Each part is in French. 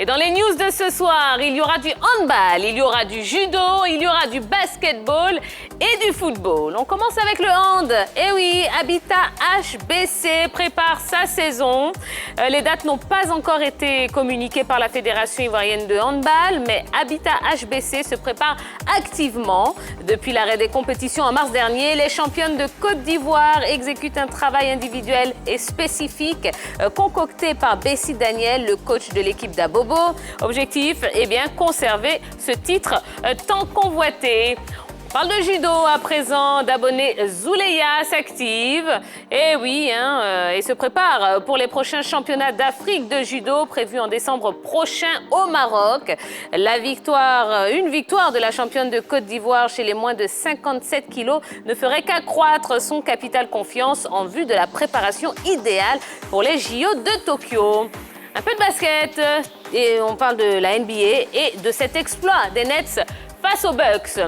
dans les news de ce soir, il y aura du handball, il y aura du judo, il y aura du basketball et du football. On commence avec le hand. Eh oui, Habitat HBC prépare sa saison. Les dates n'ont pas encore été communiquées par la Fédération ivoirienne de handball, mais Habitat HBC se prépare activement. Depuis l'arrêt des compétitions en mars dernier, les championnes de Côte d'Ivoire exécutent un travail individuel et spécifique concocté par Bessie Daniel, le coach de l'équipe d'Abobo. Objectif, eh bien, conserver ce titre tant convoité. On parle de judo à présent, d'abonnés Zouleya s'active. Et oui, et se prépare pour les prochains championnats d'Afrique de judo prévus en décembre prochain au Maroc. Une victoire de la championne de Côte d'Ivoire chez les moins de 57 kilos ne ferait qu'accroître son capital confiance en vue de la préparation idéale pour les JO de Tokyo. Un peu de basket, et on parle de la NBA et de cet exploit des Nets face aux Bucks.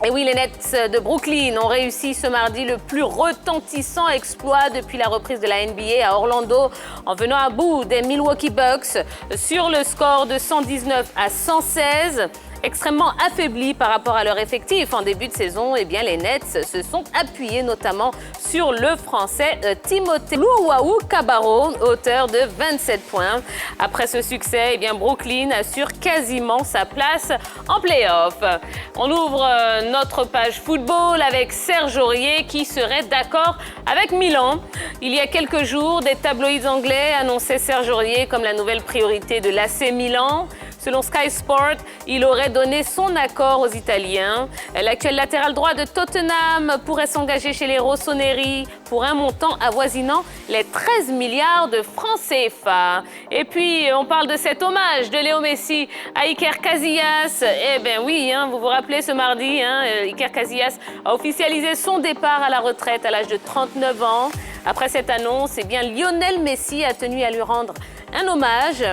Et oui, les Nets de Brooklyn ont réussi ce mardi le plus retentissant exploit depuis la reprise de la NBA à Orlando en venant à bout des Milwaukee Bucks sur le score de 119 à 116. Extrêmement affaiblis par rapport à leur effectif en début de saison, eh bien, les Nets se sont appuyés notamment sur le Français Timothée Luwawu Cabarrot, auteur de 27 points. Après ce succès, eh bien, Brooklyn assure quasiment sa place en play-off. On ouvre notre page football avec Serge Aurier qui serait d'accord avec Milan. Il y a quelques jours, des tabloïds anglais annonçaient Serge Aurier comme la nouvelle priorité de l'AC Milan. Selon Sky Sport, il aurait donné son accord aux Italiens. L'actuel latéral droit de Tottenham pourrait s'engager chez les Rossoneri pour un montant avoisinant les 13 milliards de francs CFA. Et puis, on parle de cet hommage de Léo Messi à Iker Casillas. Eh bien oui, vous vous rappelez ce mardi, Iker Casillas a officialisé son départ à la retraite à l'âge de 39 ans. Après cette annonce, eh bien, Lionel Messi a tenu à lui rendre un hommage.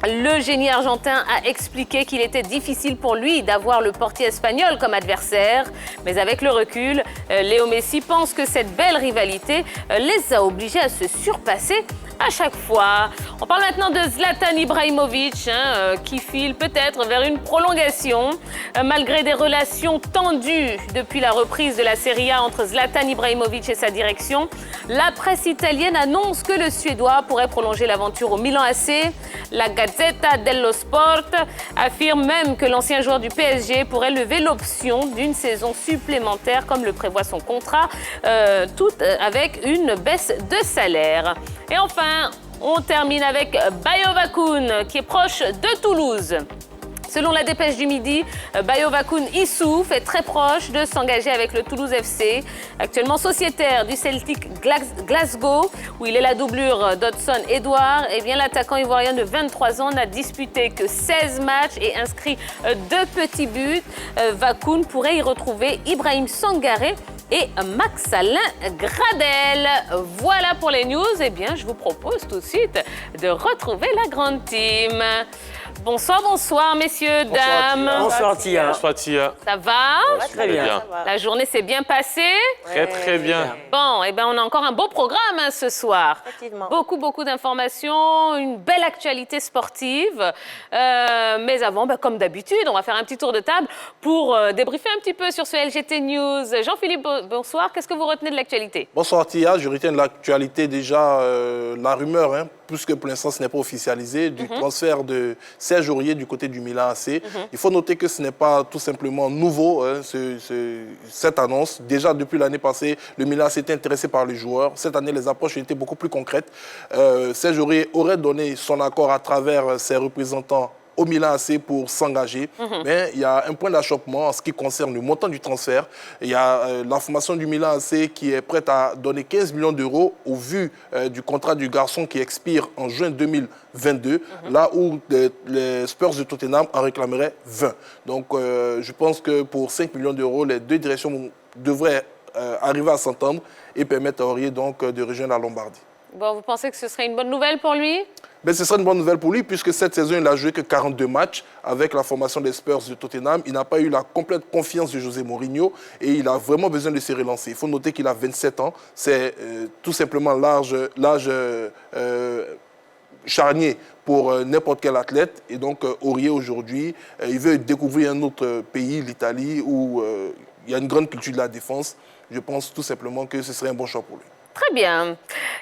Le génie argentin a expliqué qu'il était difficile pour lui d'avoir le portier espagnol comme adversaire. Mais avec le recul, Léo Messi pense que cette belle rivalité les a obligés à se surpasser à chaque fois. On parle maintenant de Zlatan Ibrahimovic qui file peut-être vers une prolongation. Malgré des relations tendues depuis la reprise de la Serie A entre Zlatan Ibrahimovic et sa direction, la presse italienne annonce que le Suédois pourrait prolonger l'aventure au Milan AC. La Gazzetta dello Sport affirme même que l'ancien joueur du PSG pourrait lever l'option d'une saison supplémentaire comme le prévoit son contrat, tout avec une baisse de salaire. Et enfin, on termine avec Bayo Wakoun qui est proche de Toulouse. Selon la dépêche du midi, Bayo Wakoun Issouf est très proche de s'engager avec le Toulouse FC. Actuellement sociétaire du Celtic Glasgow, où il est la doublure d'Hudson Edouard, eh bien, l'attaquant ivoirien de 23 ans n'a disputé que 16 matchs et inscrit 2 petits buts. Wakoun pourrait y retrouver Ibrahim Sangaré et Max-Alain Gradel. Voilà pour les news. Eh bien, je vous propose tout de suite de retrouver la grande team. Bonsoir, messieurs, dames. Bonsoir, Tia. Bonsoir, Tia. Ça va? Très bien. La journée s'est bien passée? Très bien. Bon, eh bien, on a encore un beau programme ce soir. Effectivement. Beaucoup d'informations, une belle actualité sportive. Mais avant, comme d'habitude, on va faire un petit tour de table pour débriefer un petit peu sur ce LGT News. Jean-Philippe, bonsoir. Qu'est-ce que vous retenez de l'actualité? Bonsoir, Tia. Je retiens de l'actualité déjà la rumeur, puisque pour l'instant ce n'est pas officialisé, du transfert de Serge Aurier du côté du Milan AC. Il faut noter que ce n'est pas tout simplement nouveau, cette annonce. Déjà depuis l'année passée, le Milan s'était intéressé par les joueurs. Cette année, les approches étaient beaucoup plus concrètes. Serge Aurier aurait donné son accord à travers ses représentants au Milan AC pour s'engager. Mais il y a un point d'achoppement en ce qui concerne le montant du transfert. Il y a la formation du Milan AC qui est prête à donner 15 millions d'euros au vu du contrat du garçon qui expire en juin 2022, là où les Spurs de Tottenham en réclameraient 20. Donc je pense que pour 5 millions d'euros, les deux directions devraient arriver à s'entendre et permettre à Aurier donc de rejoindre la Lombardie. Bon, vous pensez que ce serait une bonne nouvelle pour lui? Mais ce serait une bonne nouvelle pour lui, puisque cette saison, il n'a joué que 42 matchs avec la formation des Spurs de Tottenham. Il n'a pas eu la complète confiance de José Mourinho et il a vraiment besoin de se relancer. Il faut noter qu'il a 27 ans. C'est tout simplement l'âge charnier pour n'importe quel athlète. Et donc, Aurier, aujourd'hui, il veut découvrir un autre pays, l'Italie, où il y a une grande culture de la défense. Je pense tout simplement que ce serait un bon choix pour lui. Très bien.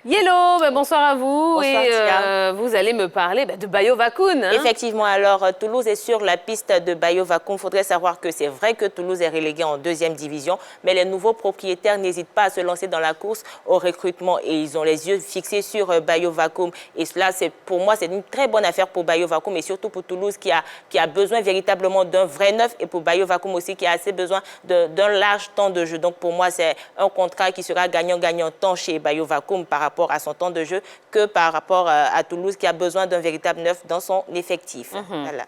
Yellow, bonsoir à vous. Bonsoir, Tia. Vous allez me parler de Bayo Vakoun. Hein? Effectivement, alors Toulouse est sur la piste de Bayo Vakoun. Il faudrait savoir que c'est vrai que Toulouse est relégué en 2e division, mais les nouveaux propriétaires n'hésitent pas à se lancer dans la course au recrutement et ils ont les yeux fixés sur Bayo Vakoun. Et cela, pour moi, c'est une très bonne affaire pour Bayo Vakoun, mais surtout pour Toulouse qui a besoin véritablement d'un vrai neuf et pour Bayo Vakoun aussi qui a assez besoin d'un large temps de jeu. Donc pour moi, c'est un contrat qui sera gagnant-gagnant tant chez Bayo Vakoun par rapport à son temps de jeu que par rapport à Toulouse qui a besoin d'un véritable neuf dans son effectif. Voilà.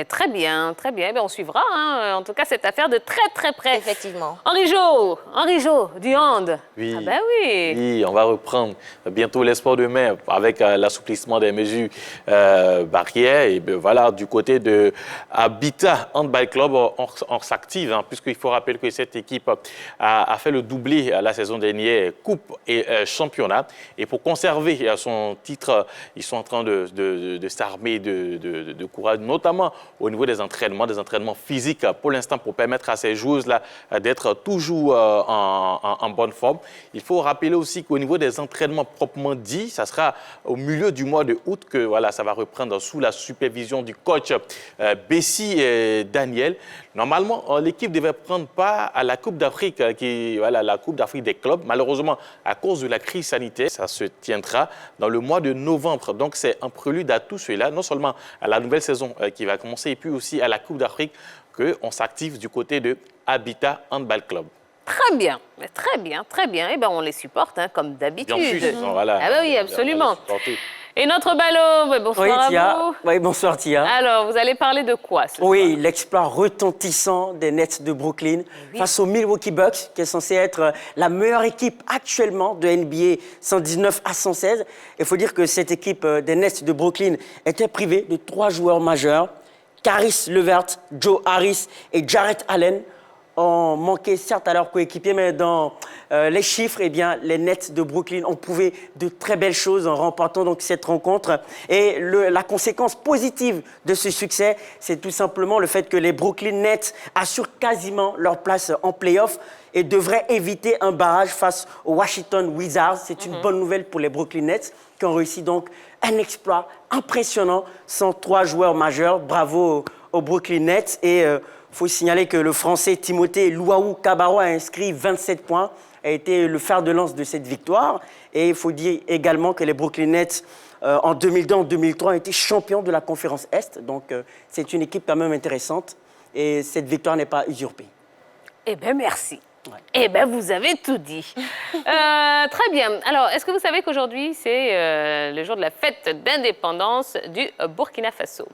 Très bien, très bien. On suivra en tout cas cette affaire de très près. Effectivement. Henri Jo, du hand. Oui. Ah ben oui. Oui, on va reprendre bientôt les sports de mer avec l'assouplissement des mesures barrières. Et voilà, du côté de Habitat Handball Club, on s'active, puisqu'il faut rappeler que cette équipe a fait le doublé la saison dernière, Coupe et Championnat. Et pour conserver son titre, ils sont en train de s'armer de courage, notamment au niveau des entraînements physiques pour l'instant pour permettre à ces joueuses-là d'être toujours en bonne forme. Il faut rappeler aussi qu'au niveau des entraînements proprement dit, ça sera au milieu du mois de août que voilà, ça va reprendre sous la supervision du coach Bessie et Daniel. Normalement, l'équipe devait prendre part à la Coupe d'Afrique, la Coupe d'Afrique des clubs. Malheureusement, à cause de la crise sanitaire, ça se tiendra dans le mois de novembre. Donc, c'est un prélude à tout cela, non seulement à la nouvelle saison qui va commencer, et puis aussi à la Coupe d'Afrique, qu'on s'active du côté de Habitat Handball Club. Très bien, très bien, très bien. Eh on les supporte, comme d'habitude. Bien sûr, voilà. Ah ben oui, absolument. Et notre ballot, bonsoir à vous. Oui, bonsoir Tia. Alors, vous allez parler de quoi ce soir? Oui, l'exploit retentissant des Nets de Brooklyn face aux Milwaukee Bucks, qui est censé être la meilleure équipe actuellement de NBA 119-116. Il faut dire que cette équipe des Nets de Brooklyn était privée de 3 joueurs majeurs, Caris LeVert, Joe Harris et Jarrett Allen. Ont manqué certes à leurs coéquipiers, mais dans les chiffres, les Nets de Brooklyn ont prouvé de très belles choses en remportant donc cette rencontre. Et la conséquence positive de ce succès, c'est tout simplement le fait que les Brooklyn Nets assurent quasiment leur place en play-off et devraient éviter un barrage face aux Washington Wizards. C'est une bonne nouvelle pour les Brooklyn Nets qui ont réussi donc un exploit impressionnant sans 3 joueurs majeurs. Bravo aux Brooklyn Nets et il faut signaler que le Français Timothée Luaou Cabarro a inscrit 27 points, a été le fer de lance de cette victoire. Et il faut dire également que les Brooklyn Nets, en 2002, en 2003, ont été champions de la conférence Est. Donc, c'est une équipe quand même intéressante. Et cette victoire n'est pas usurpée. Eh bien, merci. Ouais. Eh bien, vous avez tout dit. Très bien. Alors, est-ce que vous savez qu'aujourd'hui, c'est le jour de la fête d'indépendance du Burkina Faso?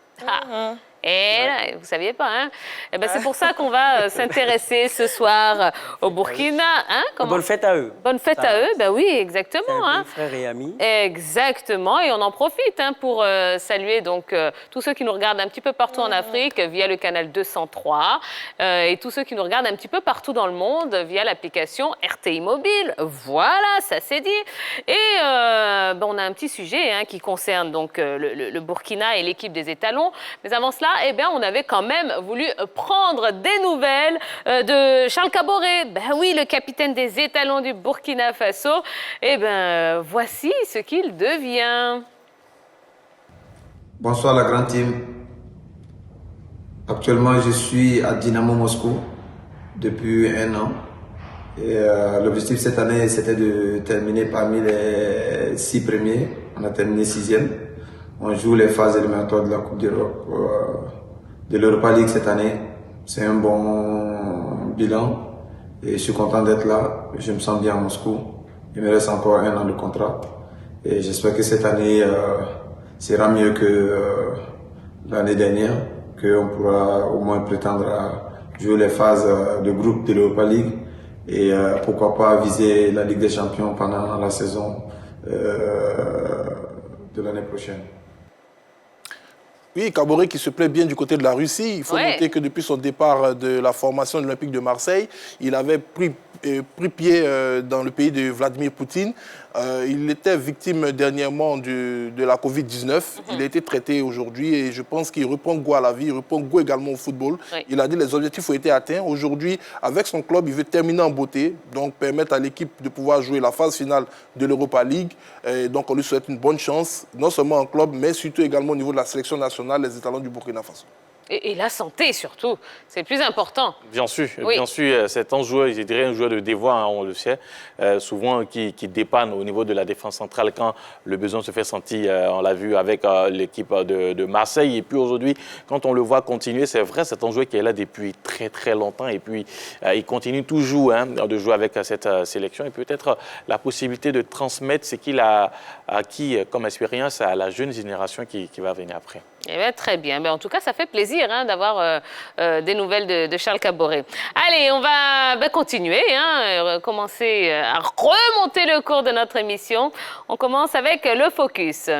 Et là, vous ne saviez pas, hein? Eh ben, c'est pour ça qu'on va s'intéresser ce soir au Burkina. Bonne fête à eux. Bonne fête à eux, ben oui, exactement. Frères et amis. Exactement, et on en profite pour saluer donc tous ceux qui nous regardent un petit peu partout en Afrique via le canal 203 et tous ceux qui nous regardent un petit peu partout dans le monde via l'application RTI Mobile. Voilà, ça c'est dit. Et on a un petit sujet qui concerne donc le Burkina et l'équipe des étalons. Mais avant cela, on avait quand même voulu prendre des nouvelles de Charles Caboret. Ben oui, le capitaine des étalons du Burkina Faso. Voici ce qu'il devient. Bonsoir la grande team. Actuellement, je suis à Dynamo Moscou depuis 1 an. Et l'objectif cette année, c'était de terminer parmi les 6 premiers. On a terminé 6e. On joue les phases éliminatoires de la Coupe d'Europe, de l'Europa League cette année. C'est un bon bilan et je suis content d'être là. Je me sens bien à Moscou. Il me reste encore 1 an de contrat et j'espère que cette année sera mieux que l'année dernière, qu'on pourra au moins prétendre à jouer les phases de groupe de l'Europa League et pourquoi pas viser la Ligue des Champions pendant la saison de l'année prochaine. Oui, Caboret qui se plaît bien du côté de la Russie. Il faut noter que depuis son départ de la formation de l'Olympique de Marseille, il avait pris pied dans le pays de Vladimir Poutine. Il était victime dernièrement de la Covid-19. Il a été traité aujourd'hui et je pense qu'il reprend goût à la vie, il reprend goût également au football. Oui. Il a dit que les objectifs ont été atteints. Aujourd'hui, avec son club, il veut terminer en beauté, donc permettre à l'équipe de pouvoir jouer la phase finale de l'Europa League. Et donc on lui souhaite une bonne chance, non seulement en club, mais surtout également au niveau de la sélection nationale, les étalons du Burkina Faso. Et la santé surtout, c'est le plus important. Bien sûr, Oui. bien sûr, c'est un joueur, je dirais un joueur de devoir, hein, on le sait, souvent qui dépanne au niveau de la défense centrale quand le besoin se fait sentir. On l'a vu avec l'équipe de Marseille. Et puis aujourd'hui, quand on le voit continuer, c'est vrai, c'est un joueur qui est là depuis très très longtemps. Et puis il continue toujours de jouer avec cette sélection. Et peut-être la possibilité de transmettre ce qu'il a acquis comme expérience à la jeune génération qui va venir après. Eh bien, très bien. En tout cas, ça fait plaisir d'avoir des nouvelles de Charles Caboret. Allez, on va continuer, commencer à remonter le cours de notre émission. On commence avec le focus.